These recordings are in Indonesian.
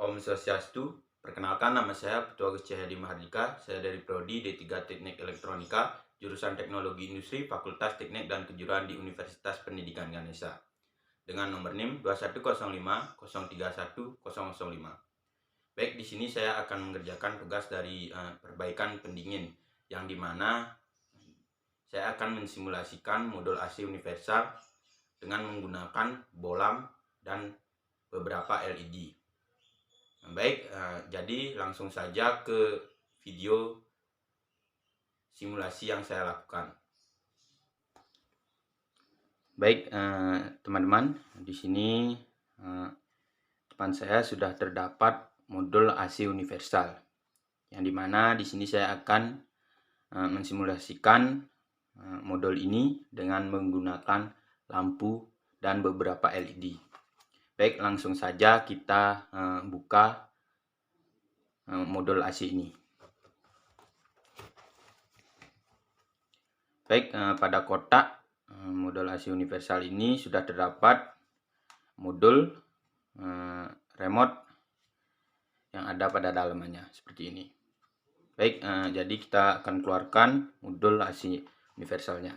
Om Swastiastu. Perkenalkan, nama saya Putu Agus Cahyadi Mahardika. Saya dari Prodi D3 Teknik Elektronika, jurusan Teknologi Industri, Fakultas Teknik dan Kejuruan di Universitas Pendidikan Ganesha. Dengan nomor NIM 2105031005. Baik, di sini saya akan mengerjakan tugas dari perbaikan pendingin, yang dimana saya akan mensimulasikan modul AC universal dengan menggunakan bolam dan beberapa LED. Baik, jadi langsung saja ke video simulasi yang saya lakukan. Baik, teman-teman, di sini depan saya sudah terdapat modul AC universal, yang dimana di sini saya akan mensimulasikan modul ini dengan menggunakan lampu dan beberapa LED. Baik, langsung saja kita buka modul AC ini. Baik, pada kotak modul AC universal ini sudah terdapat modul remote yang ada pada dalamannya seperti ini. Baik, jadi kita akan keluarkan modul AC universalnya.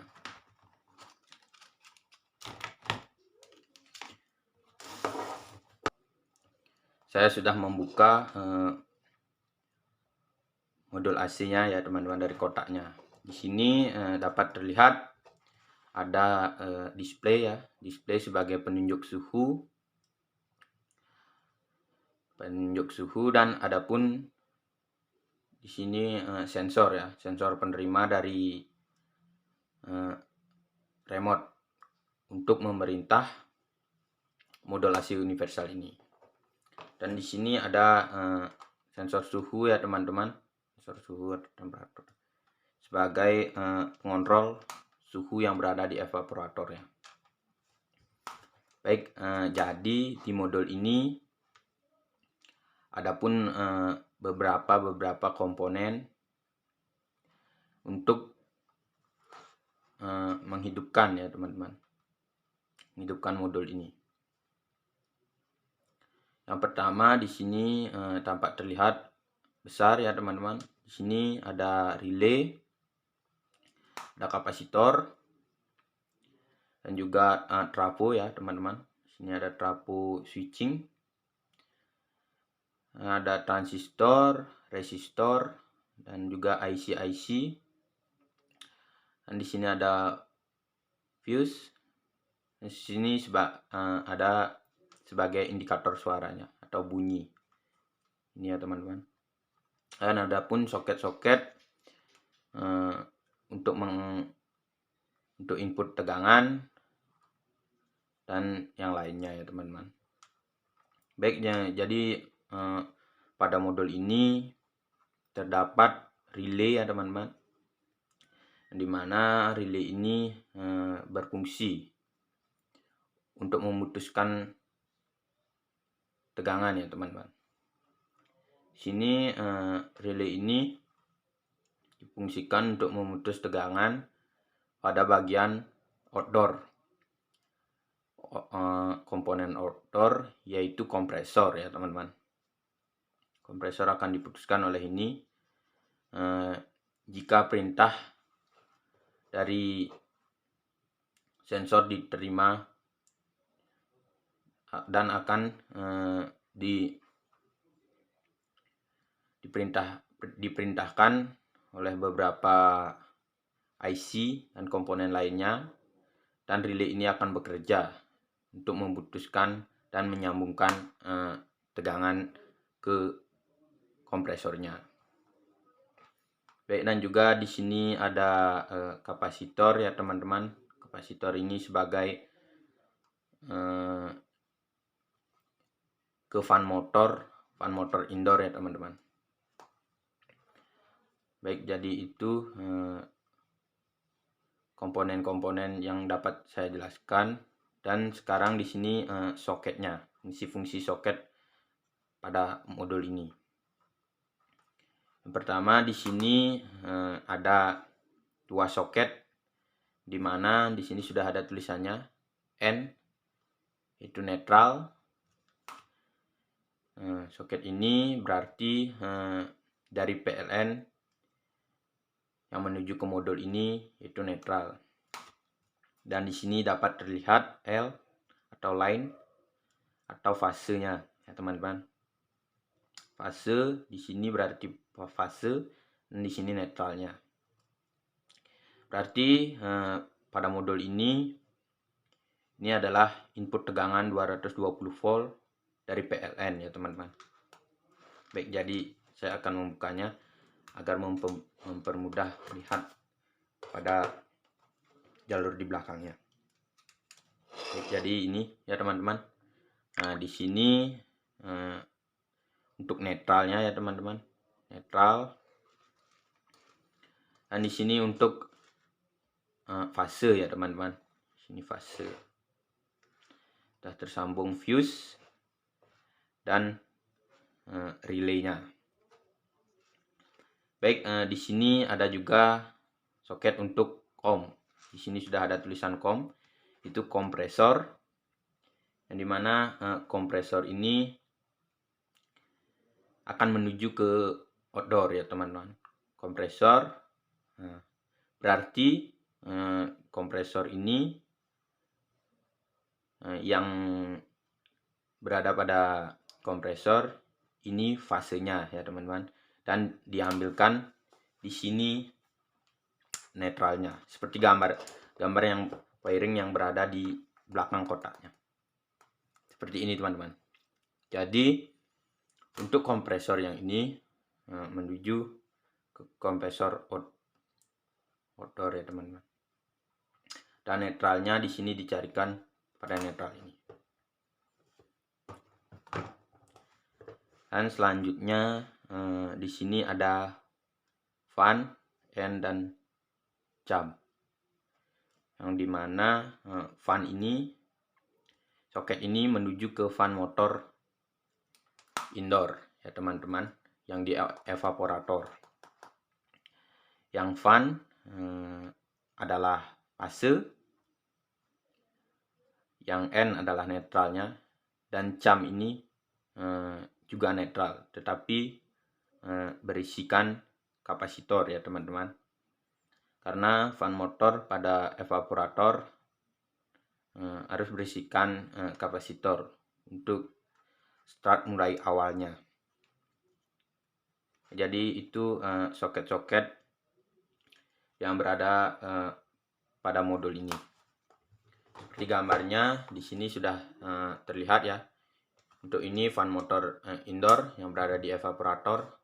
Saya sudah membuka modul AC-nya ya teman-teman dari kotaknya. Di sini dapat terlihat ada display ya, display sebagai penunjuk suhu dan adapun di sini sensor ya, sensor penerima dari remote untuk memerintah modul AC universal ini. Dan di sini ada sensor suhu ya teman-teman, sensor suhu atau temperatur sebagai pengontrol suhu yang berada di evaporator ya. Baik, jadi di modul ini adapun beberapa komponen untuk menghidupkan ya teman-teman, menghidupkan modul ini. Yang pertama di sini tampak terlihat besar ya teman-teman. Di sini ada relay, ada kapasitor, dan juga trafo ya teman-teman. Di sini ada trafo switching, ada transistor, resistor, dan juga IC. Dan di sini ada fuse. Di sini ada sebagai indikator suaranya atau bunyi. Ini ya teman-teman. Dan ada pun soket-soket untuk input tegangan dan yang lainnya ya teman-teman. Baiknya, jadi pada modul ini terdapat relay ya teman-teman, di mana relay ini berfungsi untuk memutuskan tegangan ya teman-teman. Sini relay ini difungsikan untuk memutus tegangan pada bagian outdoor, komponen outdoor yaitu kompresor ya teman-teman. Kompresor akan diputuskan oleh ini jika perintah dari sensor diterima dan akan diperintahkan oleh beberapa IC dan komponen lainnya, dan relay ini akan bekerja untuk memutuskan dan menyambungkan tegangan ke kompresornya. Baik, dan juga di sini ada kapasitor ya teman-teman. Kapasitor ini sebagai ke fan motor indoor ya teman-teman. Baik, jadi itu komponen-komponen yang dapat saya jelaskan. Dan sekarang di sini soketnya, fungsi soket pada modul ini. Yang pertama di sini ada dua soket, di mana di sini sudah ada tulisannya N itu netral, soket ini berarti dari PLN yang menuju ke modul ini itu netral. Dan di sini dapat terlihat L atau line atau fasenya ya teman-teman. Fase di sini berarti fase dan di sini netralnya. Berarti pada modul ini adalah input tegangan 220 volt dari PLN ya teman-teman. Baik, jadi saya akan membukanya agar mempermudah lihat pada jalur di belakangnya. Baik, jadi ini ya teman-teman. Nah, di sini untuk netralnya ya teman-teman, netral. Dan di sini untuk fase ya teman-teman. Sini fase. Sudah tersambung fuse dan relaynya. Baik, di sini ada juga soket untuk COM. Di sini sudah ada tulisan COM, itu kompresor, yang dimana kompresor ini akan menuju ke outdoor ya teman-teman. Kompresor berarti kompresor ini yang berada pada kompresor ini fasenya ya teman-teman, dan diambilkan di sini netralnya seperti gambar yang wiring yang berada di belakang kotaknya seperti ini teman-teman. Jadi untuk kompresor yang ini menuju ke kompresor outdoor ya teman-teman, dan netralnya di sini dicarikan pada netral ini. Dan selanjutnya di sini ada fan, N dan jam, yang dimana fan ini, soket ini menuju ke fan motor indoor ya teman-teman, yang di evaporator. Yang fan adalah fase, yang N adalah netralnya, dan cam ini juga netral, tetapi berisikan kapasitor ya teman-teman. Karena fan motor pada evaporator harus berisikan kapasitor untuk start mulai awalnya. Jadi itu soket-soket yang berada pada modul ini. Seperti gambarnya di sini sudah terlihat ya. Untuk ini fan motor indoor yang berada di evaporator,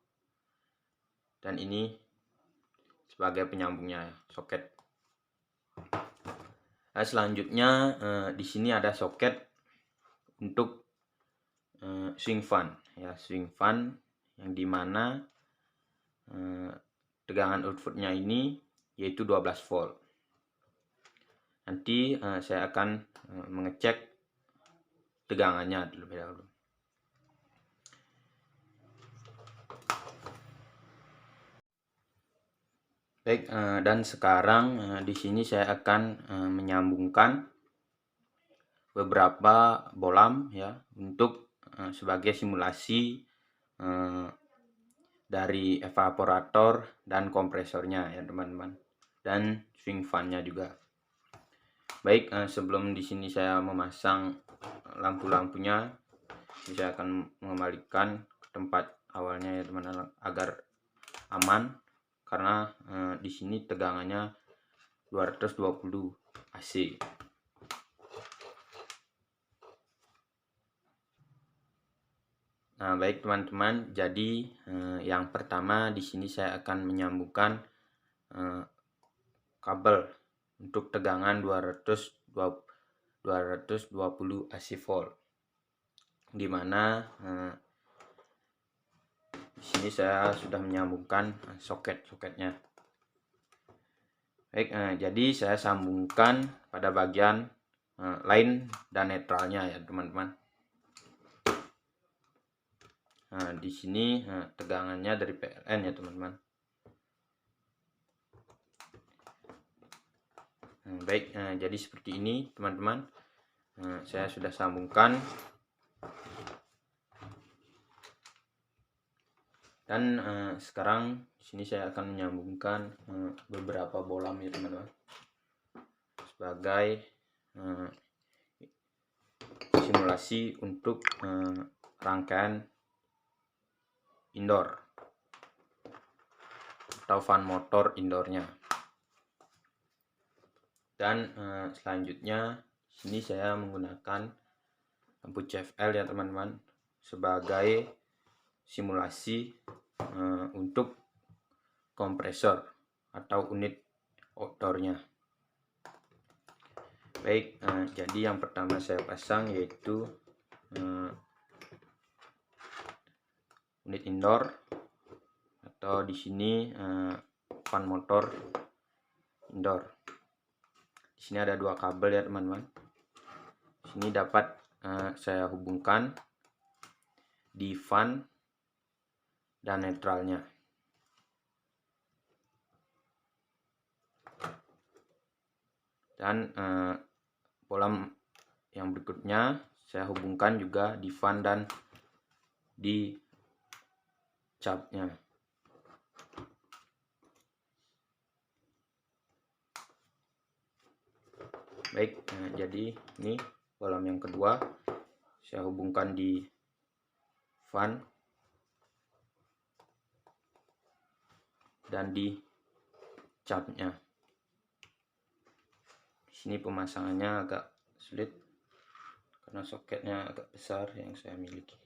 dan ini sebagai penyambungnya soket. Nah, selanjutnya di sini ada soket untuk swing fan ya, swing fan yang dimana tegangan outputnya ini yaitu 12 volt. Nanti saya akan mengecek tegangannya terlebih dahulu. Baik, dan sekarang di sini saya akan menyambungkan beberapa bolam ya untuk sebagai simulasi dari evaporator dan kompresornya ya teman-teman, dan swing fan-nya juga. Baik, sebelum di sini saya memasang lampu-lampunya, saya akan mengembalikan ke tempat awalnya ya teman-teman agar aman, karena di sini tegangannya 220 AC. Nah, baik teman-teman, jadi yang pertama di sini saya akan menyambungkan kabel untuk tegangan 220 AC volt, dimana di sini saya sudah menyambungkan soket-soketnya. Baik, jadi saya sambungkan pada bagian line dan netralnya ya teman-teman. Nah, di sini tegangannya dari PLN ya teman-teman. Baik, jadi seperti ini teman-teman. Saya sudah sambungkan. Dan sekarang di sini saya akan menyambungkan beberapa bolam ya teman-teman, sebagai simulasi untuk rangkaian indoor atau fan motor indoornya. Dan selanjutnya sini saya menggunakan lampu CFL ya teman-teman, sebagai simulasi untuk kompresor atau unit outdoornya. Baik, jadi yang pertama saya pasang yaitu unit indoor, atau di sini fan motor indoor. Di sini ada dua kabel ya teman-teman. Sini dapat saya hubungkan di fan dan netralnya. Dan bolam yang berikutnya saya hubungkan juga di fan dan di capnya. Baik, jadi ini bolam yang kedua saya hubungkan di fan dan di capnya. Di sini pemasangannya agak sulit karena soketnya agak besar yang saya miliki.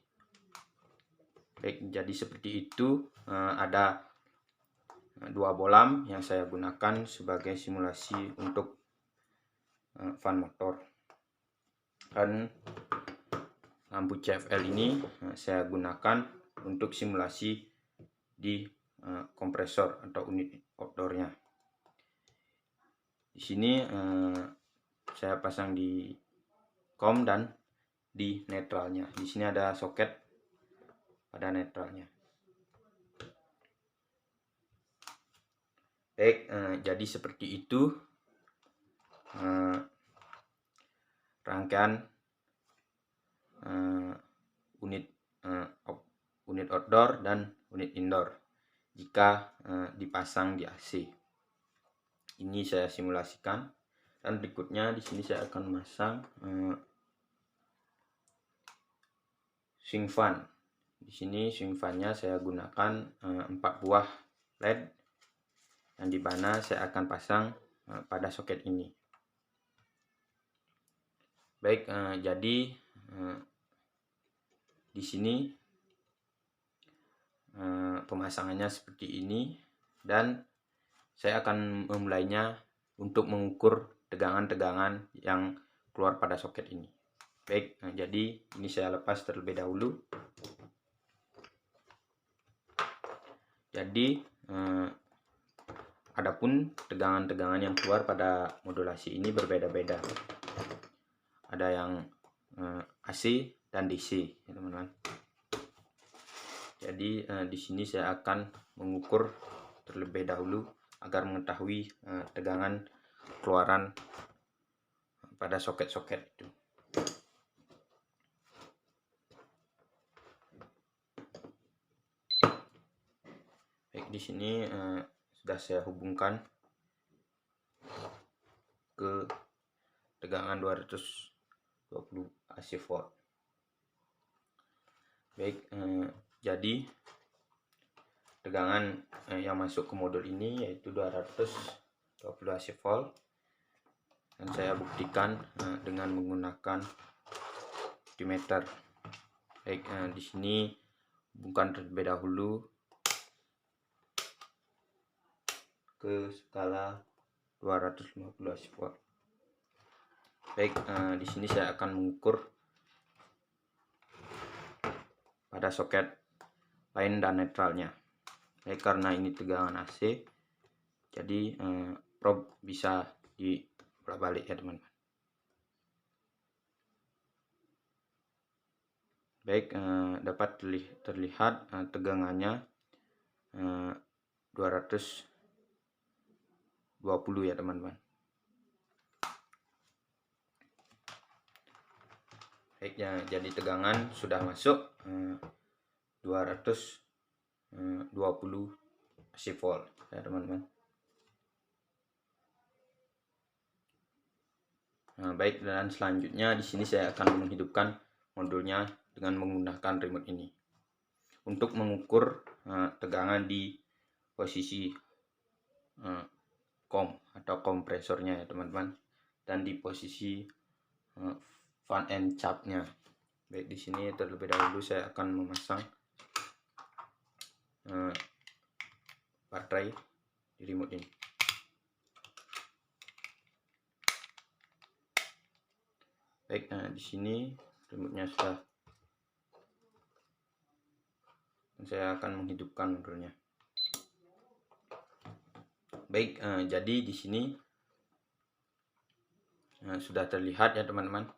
Baik, jadi seperti itu. Ada dua bolam yang saya gunakan sebagai simulasi untuk fan motor. Dan lampu CFL ini saya gunakan untuk simulasi di kompresor atau unit outdoornya. Di sini saya pasang di kom dan di netralnya. Di sini ada soket pada netralnya. Baik, jadi seperti itu rangkaian unit outdoor dan unit indoor jika dipasang di AC. Ini saya simulasikan, dan berikutnya di sini saya akan memasang swing fan. Di sini swing fan-nya saya gunakan 4 buah LED yang dimana saya akan pasang pada soket ini. Baik, jadi di sini pemasangannya seperti ini, dan saya akan memulainya untuk mengukur tegangan-tegangan yang keluar pada soket ini. Baik, jadi ini saya lepas terlebih dahulu. Jadi adapun tegangan-tegangan yang keluar pada modulasi ini berbeda-beda. Ada yang AC dan DC, ya teman-teman. Jadi di sini saya akan mengukur terlebih dahulu agar mengetahui tegangan keluaran pada soket-soket itu. Baik, di sini sudah saya hubungkan ke tegangan 220 AC volt. Baik, jadi tegangan yang masuk ke modul ini yaitu 220 AC volt, dan saya buktikan dengan menggunakan multimeter. Baik, di sini hubungkan terlebih dahulu ke skala 250 AC volt. Baik, di sini saya akan mengukur pada soket line dan netralnya. Baik, karena ini tegangan AC, jadi probe bisa dibolak-balik ya teman-teman. Baik, dapat terlihat tegangannya 220 ya teman-teman. Baik, ya, jadi tegangan sudah masuk 220 20 AC volt ya teman-teman. Nah, baik, dan selanjutnya di sini saya akan menghidupkan modulnya dengan menggunakan remote ini untuk mengukur tegangan di posisi atau kompresornya ya teman-teman, dan di posisi fan and capnya. Baik, di sini terlebih dahulu saya akan memasang baterai di remote ini. Baik, di sini remote-nya sudah, dan saya akan menghidupkan modulnya. Baik, jadi di sini sudah terlihat ya teman-teman.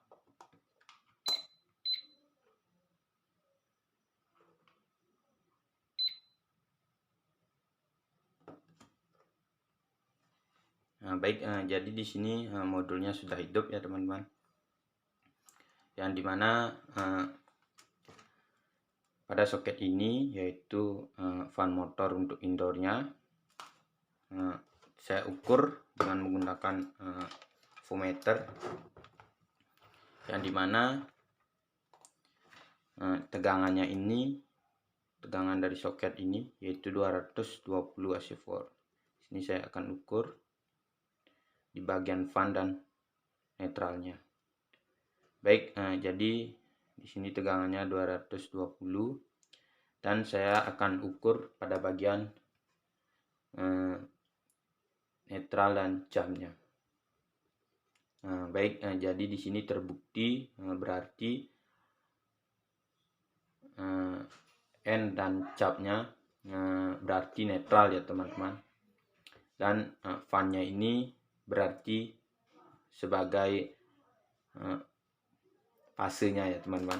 Nah, baik, jadi di sini modulnya sudah hidup ya teman-teman. Yang dimana pada soket ini yaitu fan motor untuk indoornya, saya ukur dengan menggunakan voltmeter, yang dimana tegangannya ini, tegangan dari soket ini yaitu 220 AC volt. Sini saya akan ukur di bagian fan dan netralnya. Baik, jadi di sini tegangannya 220, dan saya akan ukur pada bagian netral dan jamnya. Baik, jadi di sini terbukti berarti N dan capnya berarti netral ya teman-teman, dan fan-nya ini berarti sebagai fasenya ya teman-teman.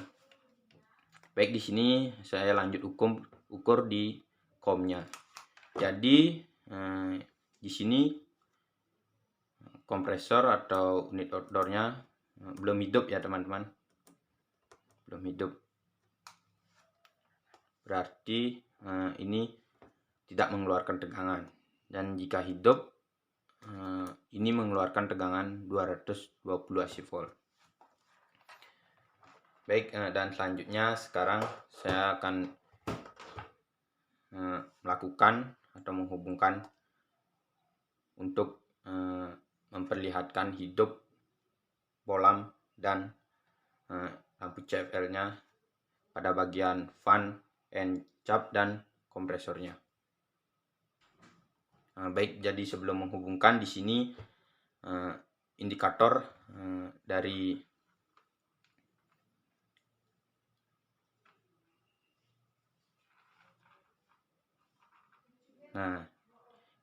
Baik, di sini saya lanjut ukur di COM-nya. Jadi di sini kompresor atau unit outdoornya belum hidup ya teman-teman, belum hidup. Berarti ini tidak mengeluarkan tegangan, dan jika hidup ini mengeluarkan tegangan 220 AC volt. Baik, dan selanjutnya sekarang saya akan melakukan atau menghubungkan untuk memperlihatkan hidup bolam dan lampu CFL-nya pada bagian fan and cap dan kompresornya. Baik, jadi sebelum menghubungkan, di sini indikator dari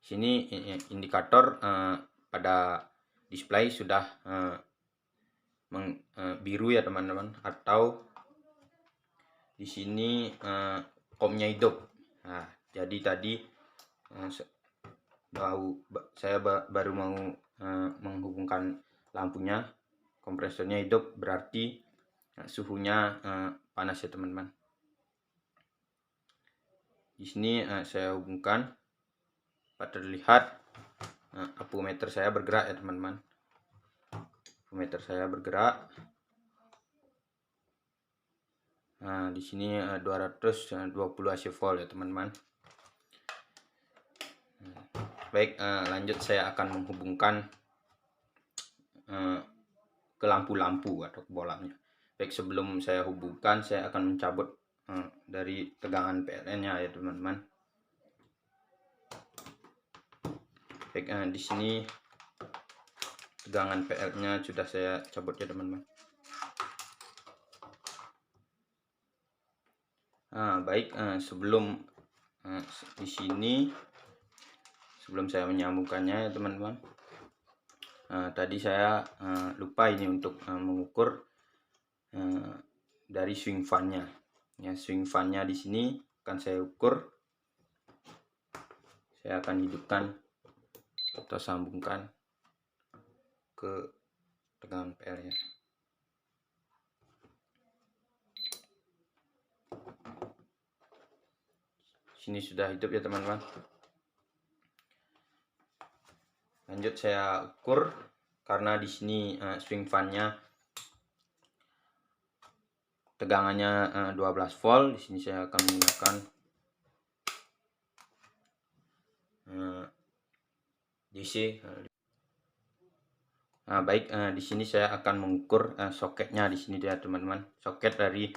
sini indikator pada display sudah biru ya teman-teman, atau di sini COM-nya hidup. Nah, jadi tadi saya baru mau menghubungkan lampunya, kompresornya hidup, berarti suhunya panas ya teman-teman. Di sini saya hubungkan, terlihat apometer saya bergerak ya teman-teman. Apometer saya bergerak. Nah, di sini 220 AC volt ya teman-teman. Baik, lanjut saya akan menghubungkan ke lampu-lampu atau bolamnya. Baik, sebelum saya hubungkan, saya akan mencabut dari tegangan PLN-nya ya teman-teman. Baik, di sini tegangan PL-nya sudah saya cabut ya teman-teman. Baik, sebelum di sini, sebelum saya menyambungkannya ya teman-teman, tadi saya lupa ini untuk mengukur dari swing fan-nya. Ya, swing fan-nya di sini akan saya ukur. Saya akan hidupkan atau sambungkan ke tegangan PL-nya. sini sudah hidup ya teman-teman. Lanjut saya ukur, karena di sini swing fan-nya tegangannya 12 volt. Di sini saya akan menggunakan DC. Nah, baik, di sini saya akan mengukur soketnya di sini ya teman-teman. Soket dari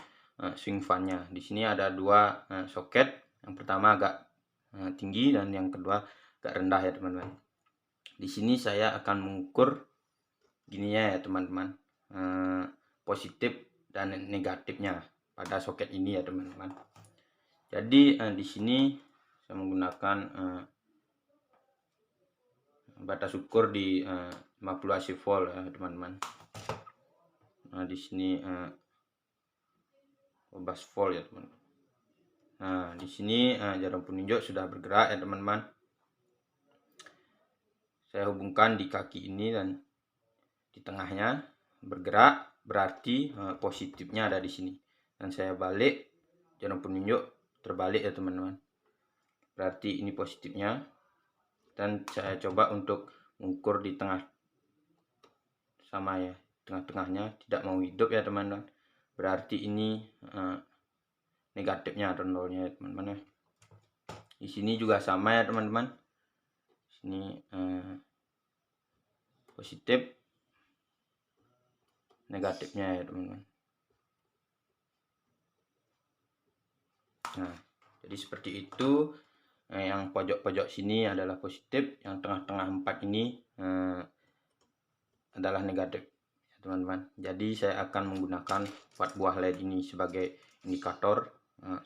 swing fan-nya. Di sini ada dua soket. Yang pertama agak tinggi dan yang kedua agak rendah ya teman-teman. Di sini saya akan mengukur gininya ya teman-teman, positif dan negatifnya pada soket ini ya teman-teman. Jadi di sini saya menggunakan batas ukur di 50 AC volt ya teman-teman. Nah, di sini 12 volt ya teman-teman. Nah, di sini jarum penunjuk sudah bergerak ya teman-teman. Saya hubungkan di kaki ini dan di tengahnya bergerak, berarti positifnya ada di sini. Dan saya balik, jarum penunjuk terbalik ya teman-teman. Berarti ini positifnya. Dan saya coba untuk mengukur di tengah, sama ya, tengah-tengahnya tidak mau hidup ya teman-teman. Berarti ini negatifnya atau nolnya ya teman-teman. Di sini juga sama ya teman-teman. Sini positif, negatifnya ya teman-teman. Nah, jadi seperti itu. Yang pojok-pojok sini adalah positif, yang tengah-tengah 4 ini adalah negatif ya teman-teman. Jadi saya akan menggunakan 4 buah LED ini sebagai indikator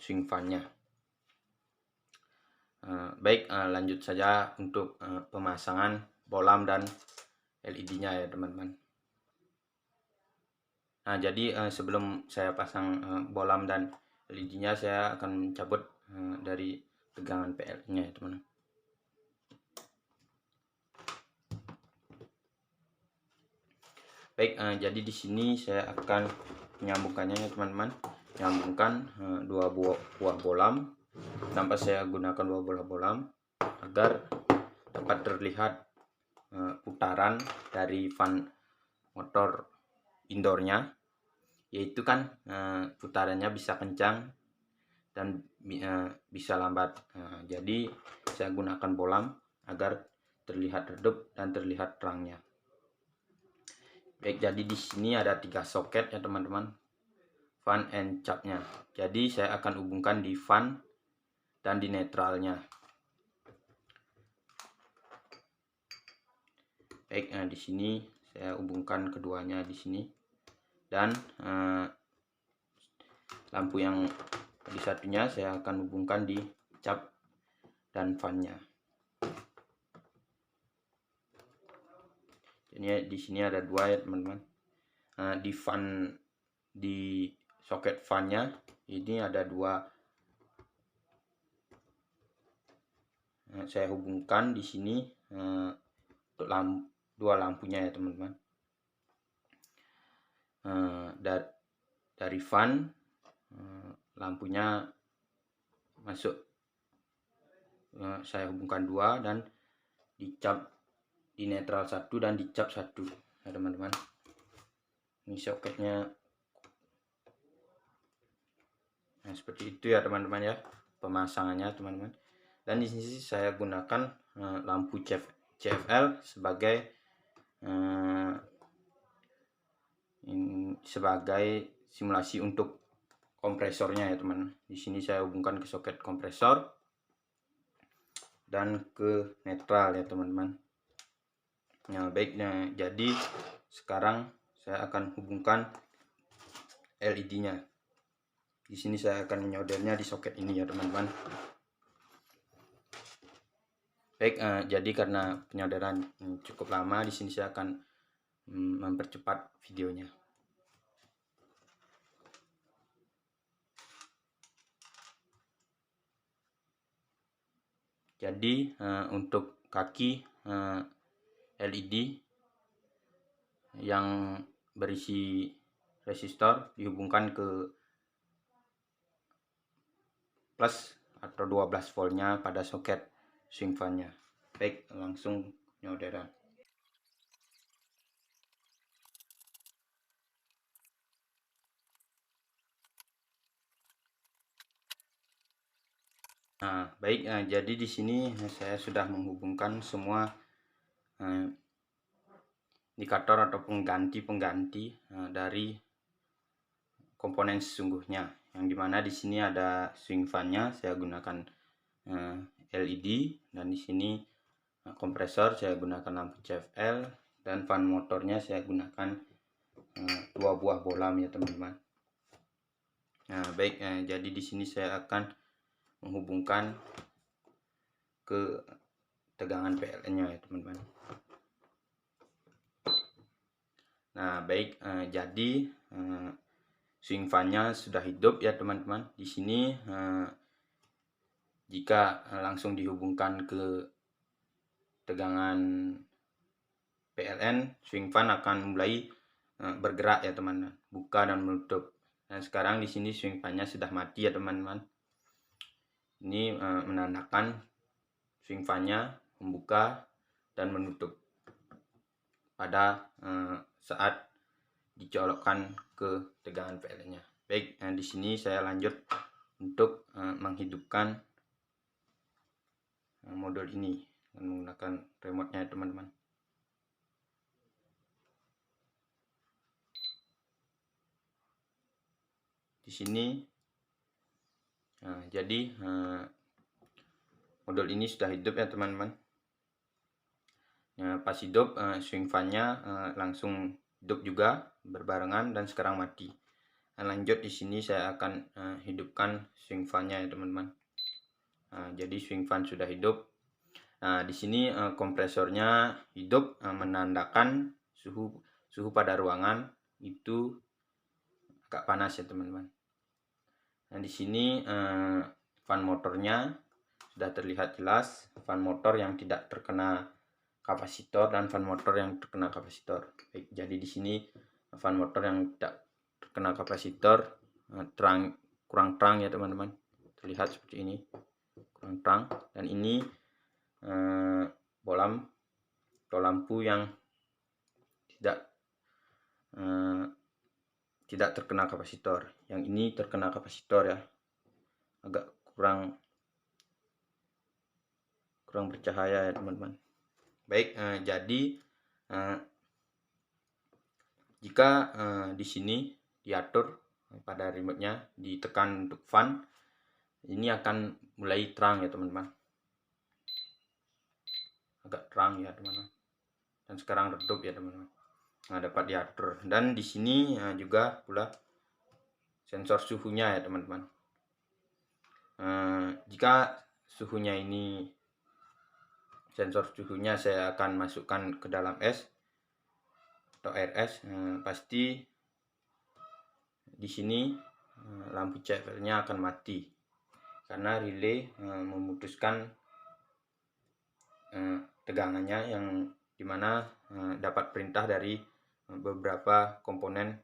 swing fan-nya. Baik, lanjut saja untuk pemasangan bolam dan LED-nya ya teman-teman. Nah, jadi sebelum saya pasang bolam dan LED-nya, saya akan mencabut dari tegangan PL-nya ya teman-teman. Baik, jadi di sini saya akan menyambungkannya ya teman-teman. Menyambungkan dua buah bolam. Tanpa saya gunakan dua buah bolam agar dapat terlihat putaran dari fan motor indoornya, yaitu kan putarannya bisa kencang dan bisa lambat. Jadi saya gunakan bolam agar terlihat redup dan terlihat terangnya. Baik, jadi di sini ada 3 soket ya teman-teman, fan and capnya. Jadi saya akan hubungkan di fan dan di netralnya. Baik, di sini saya hubungkan keduanya di sini, dan lampu yang di satunya saya akan hubungkan di cap dan fan-nya. Ini di sini ada 2 ya teman-teman. Di fan, di soket fan-nya ini ada 2. Saya hubungkan di sini untuk 2 lampunya ya teman-teman. Dari fan lampunya masuk, saya hubungkan 2 dan dicap di netral 1 dan dicap 1 ya teman-teman. Ini soketnya. Nah, seperti itu ya teman-teman ya pemasangannya teman-teman. Dan di sini saya gunakan lampu CFL sebagai simulasi untuk kompresornya ya teman. Di sini saya hubungkan ke soket kompresor dan ke netral ya teman-teman. Nah, baiknya, jadi sekarang saya akan hubungkan LED-nya. Di sini saya akan menyoldernya di soket ini ya teman-teman. Baik, jadi karena penyolderan cukup lama, di sini saya akan mempercepat videonya. Jadi untuk kaki LED yang berisi resistor dihubungkan ke plus atau 12 voltnya pada soket swing fan-nya. Baik, langsung nyolderan. Nah, baik, jadi di sini saya sudah menghubungkan semua indikator atau pengganti dari komponen sesungguhnya, yang dimana di sini ada swing fan-nya saya gunakan LED, dan di sini kompresor saya gunakan lampu CFL, dan fan motornya saya gunakan 2 buah bolam ya teman-teman. Nah, baik, jadi di sini saya akan menghubungkan ke tegangan PLN-nya ya teman-teman. Nah, baik, jadi swing fan-nya sudah hidup ya teman-teman. Di sini jika langsung dihubungkan ke tegangan PLN, swing fan akan mulai bergerak ya teman-teman, buka dan menutup. Dan sekarang di sini swing fan-nya sudah mati ya teman-teman. Ini menandakan swing fan-nya membuka dan menutup pada saat dicolokkan ke tegangan PLN-nya. Baik, di sini saya lanjut untuk menghidupkan modul ini dengan menggunakan remote-nya teman-teman. Di sini jadi modul ini sudah hidup ya teman-teman. Pas hidup, swing fan-nya langsung hidup juga berbarengan dan sekarang mati. Nah, lanjut di sini saya akan hidupkan swing fan-nya ya teman-teman. Jadi swing fan sudah hidup. Nah, di sini kompresornya hidup, menandakan suhu pada ruangan itu agak panas ya teman-teman. Nah, di sini fan motornya sudah terlihat jelas, fan motor yang tidak terkena kapasitor dan fan motor yang terkena kapasitor. Baik, jadi di sini fan motor yang tidak terkena kapasitor kurang terang ya teman-teman. Terlihat seperti ini, kurang terang. Dan ini bolam atau lampu yang tidak terkena kapasitor. Yang ini terkena kapasitor ya, agak kurang bercahaya ya teman-teman. Baik, jadi jika di sini diatur pada remote-nya, ditekan untuk fan, ini akan mulai terang ya teman-teman, agak terang ya teman-teman, dan sekarang redup ya teman-teman. Nah, dapat diatur. Dan di sini juga pula sensor suhunya ya teman-teman. Jika suhunya ini, sensor suhunya saya akan masukkan ke dalam es atau air es, pasti di sini lampu CFL-nya akan mati karena relay memutuskan tegangannya, yang dimana dapat perintah dari beberapa komponen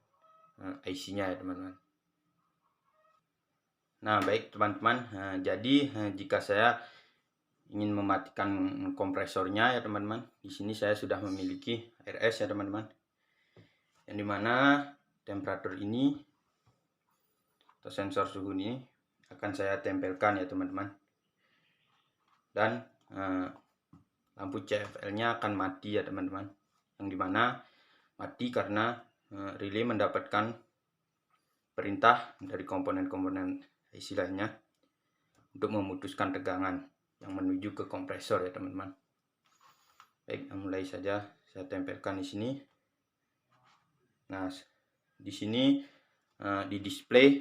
IC-nya ya teman-teman. Nah, baik teman-teman, jadi jika saya ingin mematikan kompresornya ya teman-teman, di sini saya sudah memiliki RS ya teman-teman, yang dimana temperatur ini atau sensor suhu ini akan saya tempelkan ya teman-teman, dan lampu CFL-nya akan mati ya teman-teman, yang dimana mati karena relay mendapatkan perintah dari komponen-komponen IC lainnya untuk memutuskan tegangan yang menuju ke kompresor ya teman-teman. Baik, mulai saja saya tempelkan di sini. Nah, di sini di display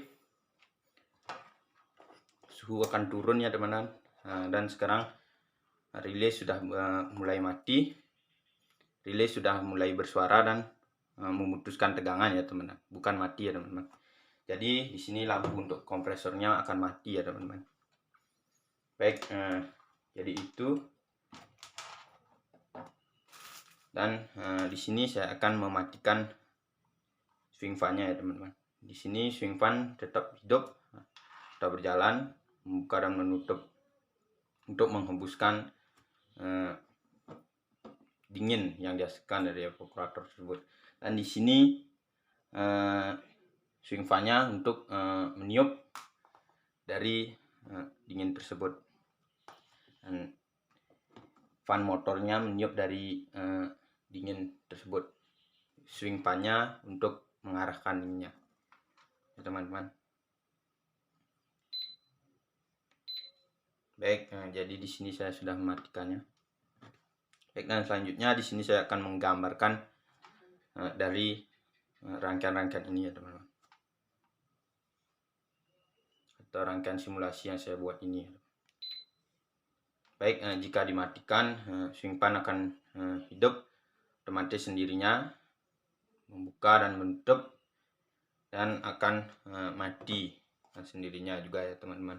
suhu akan turun ya teman-teman. Dan sekarang relay sudah mulai mati, relay sudah mulai bersuara dan memutuskan tegangan ya teman-teman, bukan mati ya teman-teman. Jadi di sini lampu untuk kompresornya akan mati ya teman-teman. Baik, jadi itu. Dan di sini saya akan mematikan swing fan-nya ya teman-teman. Di sini swing fan tetap hidup, tetap berjalan, membuka dan menutup untuk menghembuskan dingin yang dihasilkan dari evaporator tersebut. Dan di sini swing fan-nya untuk meniup dari dingin tersebut. Dan fan motornya meniup dari dingin tersebut. Swing fan-nya untuk mengarahkan dinginnya, ya, teman-teman. Baik, jadi di sini saya sudah mematikannya. Baik, dan selanjutnya di sini saya akan menggambarkan dari rangkaian-rangkaian ini, ya teman-teman, atau rangkaian simulasi yang saya buat ini. Baik, jika dimatikan, swing fan akan hidup otomatis sendirinya, membuka dan menutup, dan akan mati sendirinya juga, ya teman-teman.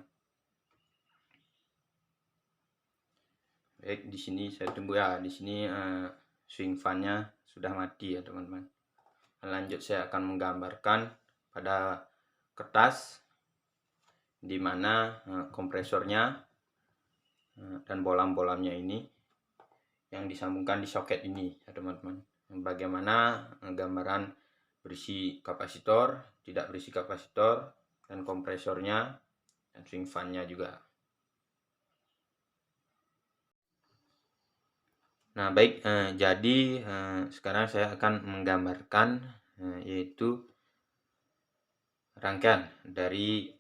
Baik, di sini saya tunggu ya. Di sini swing fan-nya sudah mati, ya teman-teman. Lanjut saya akan menggambarkan pada kertas di mana kompresornya dan bolam-bolamnya ini yang disambungkan di soket ini, ya teman-teman. Bagaimana gambaran berisi kapasitor, tidak berisi kapasitor, dan kompresornya dan swing fan-nya juga. Nah, baik, jadi sekarang saya akan menggambarkan yaitu rangkaian dari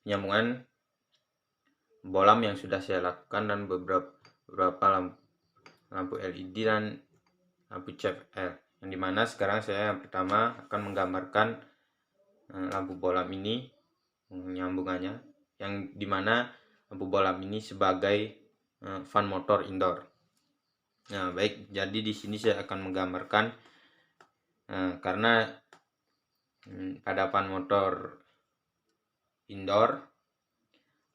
penyambungan bolam yang sudah saya lakukan dan beberapa lampu LED dan lampu CFL, yang dimana sekarang saya yang pertama akan menggambarkan lampu bolam ini, menyambungannya, yang dimana lampu bolam ini sebagai fan motor indoor. Nah, baik, jadi di sini saya akan menggambarkan karena pada fan motor indoor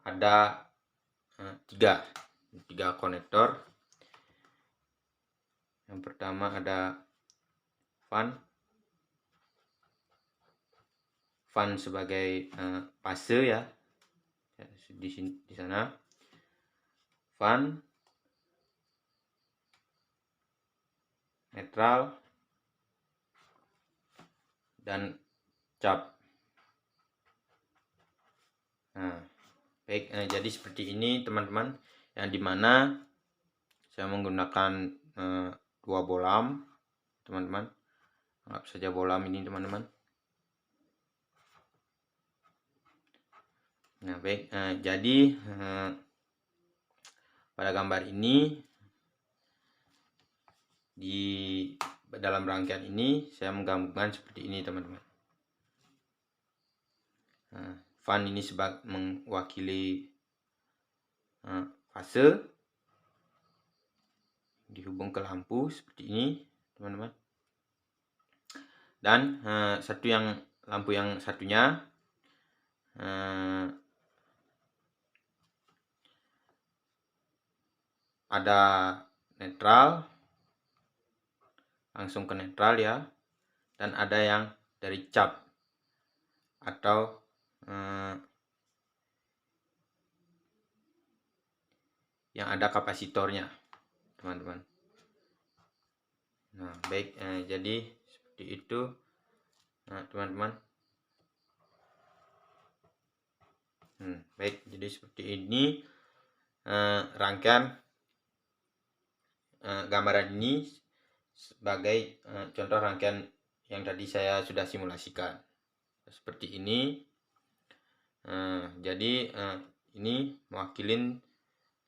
ada tiga konektor. Yang pertama ada fan sebagai fase, ya, di sana fan netral dan cap. Nah, baik, jadi seperti ini teman-teman, yang dimana saya menggunakan dua bolam, teman-teman. Anggap saja bolam ini, teman-teman. Nah, baik, jadi pada gambar ini, di dalam rangkaian ini saya menggabungkan seperti ini, teman-teman. Fan ini mewakili fase, dihubung ke lampu seperti ini, teman-teman. Dan lampu yang satunya ada netral, langsung ke netral, ya, dan ada yang dari cap atau yang ada kapasitornya, teman-teman. Nah, baik, jadi seperti itu, teman-teman. Baik, jadi seperti ini rangkaian gambaran ini sebagai contoh rangkaian yang tadi saya sudah simulasikan seperti ini. Jadi ini mewakilin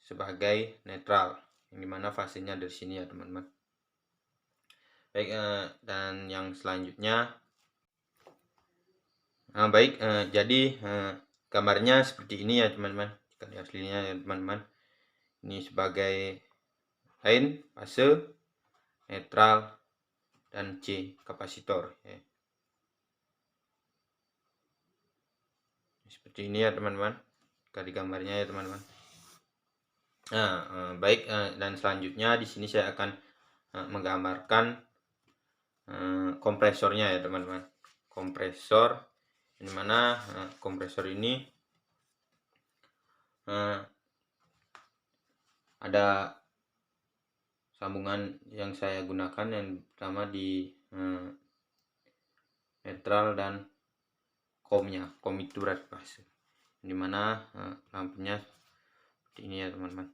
sebagai netral, yang dimana fasenya dari sini, ya teman-teman. Baik, dan yang selanjutnya, baik, jadi gambarnya seperti ini, ya teman-teman. Jika di aslinya, ya teman-teman, ini sebagai line, fase, netral, dan C, kapasitor, ya. Seperti ini, ya teman-teman, jika di gambarnya, ya teman-teman. Nah, baik, dan selanjutnya di sini saya akan menggambarkan kompresornya, ya teman-teman. Kompresor, dimana kompresor ini ada sambungan yang saya gunakan, yang pertama di netral dan komnya. Kom itu berarti fase, dimana lampunya seperti ini ya teman-teman.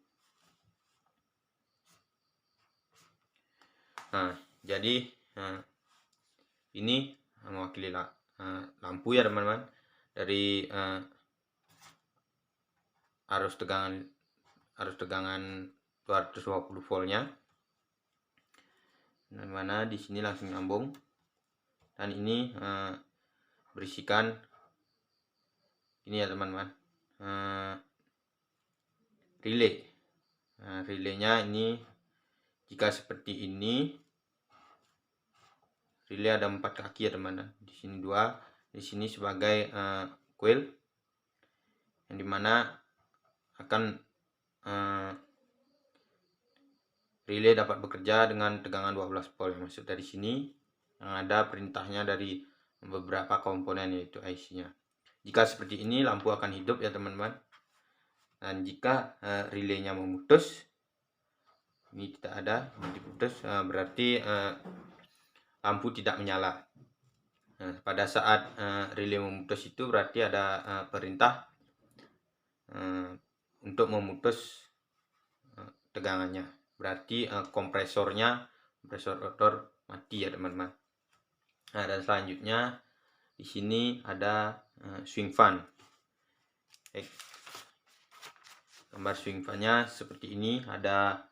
Nah, jadi ini mewakili lampu ya teman-teman, dari arus tegangan 220 voltnya, dimana di sini langsung nyambung, dan ini berisikan ini ya teman-teman, relay. Relaynya ini jika seperti ini, relay ada 4 kaki ya teman-teman. Di sini 2, di sini sebagai coil, yang dimana akan relay dapat bekerja dengan tegangan 12 volt. Masuk dari sini yang ada perintahnya dari beberapa komponen, yaitu IC-nya. Jika seperti ini, lampu akan hidup ya teman-teman. Dan jika relaynya memutus, ini tidak ada, ini diputus, berarti lampu tidak menyala. Pada saat relay memutus itu berarti ada perintah untuk memutus tegangannya. Berarti kompresor rotor mati ya teman-teman. Nah, dan selanjutnya di sini ada swing fan. Gambar swing fan-nya seperti ini, ada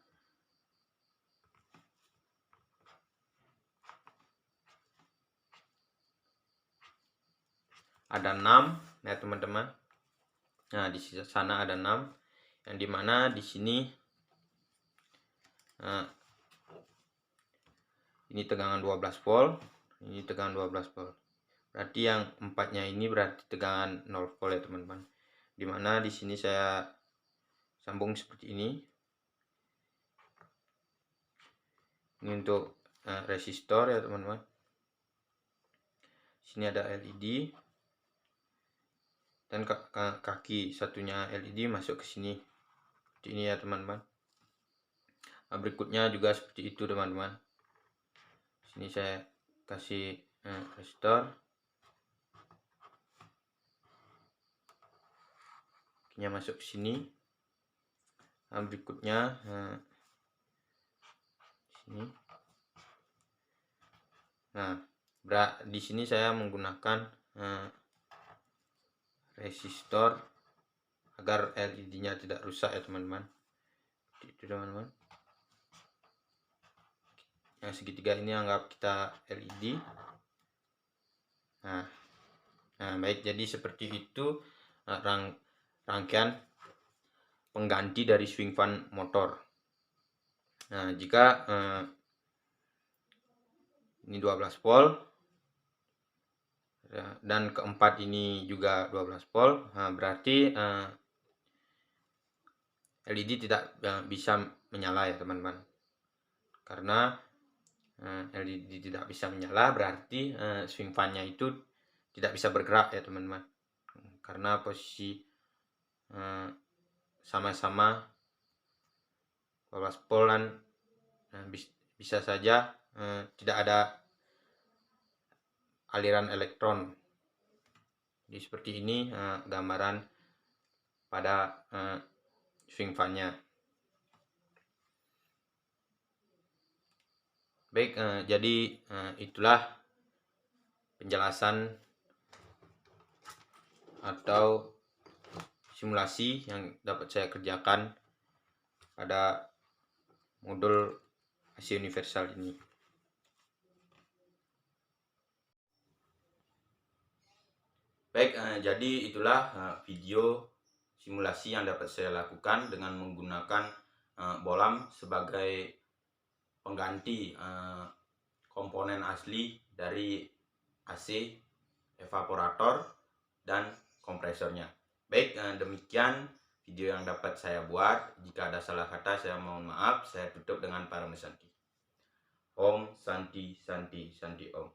ada 6 ya teman-teman. Nah, di sana ada 6, yang dimana di sini ini tegangan 12 volt, ini tegangan 12 volt. Berarti yang 4-nya ini berarti tegangan 0 volt ya teman-teman. Dimana di sini saya sambung seperti ini. Ini untuk resistor ya teman-teman. Sini ada LED, dan kaki satunya LED masuk ke sini. Seperti ini ya teman-teman. Nah, berikutnya juga seperti itu teman-teman. Sini saya kasih resistor, kakinya masuk ke sini. Nah, berikutnya sini. Nah, di sini saya menggunakan resistor agar LED-nya tidak rusak ya teman-teman. Itu teman-teman. Yang segitiga ini anggap kita LED. Nah, baik, jadi seperti itu rangkaian pengganti dari swing fan motor. Nah, jika ini 12 volt dan keempat ini juga 12 volt, nah, berarti LED tidak bisa menyala ya teman-teman. Karena LED tidak bisa menyala, berarti swing fan-nya itu tidak bisa bergerak ya teman-teman. Karena posisi sama-sama 12 volt, dan bisa saja tidak ada aliran elektron. Jadi seperti ini gambaran pada swing fan-nya. Baik, jadi itulah penjelasan atau simulasi yang dapat saya kerjakan pada modul AC universal ini. Baik, jadi itulah video simulasi yang dapat saya lakukan dengan menggunakan bolam sebagai pengganti komponen asli dari AC, evaporator, dan kompresornya. Baik, demikian video yang dapat saya buat. Jika ada salah kata, saya mohon maaf. Saya tutup dengan Param Santi. Om Santi Santi Santi Om.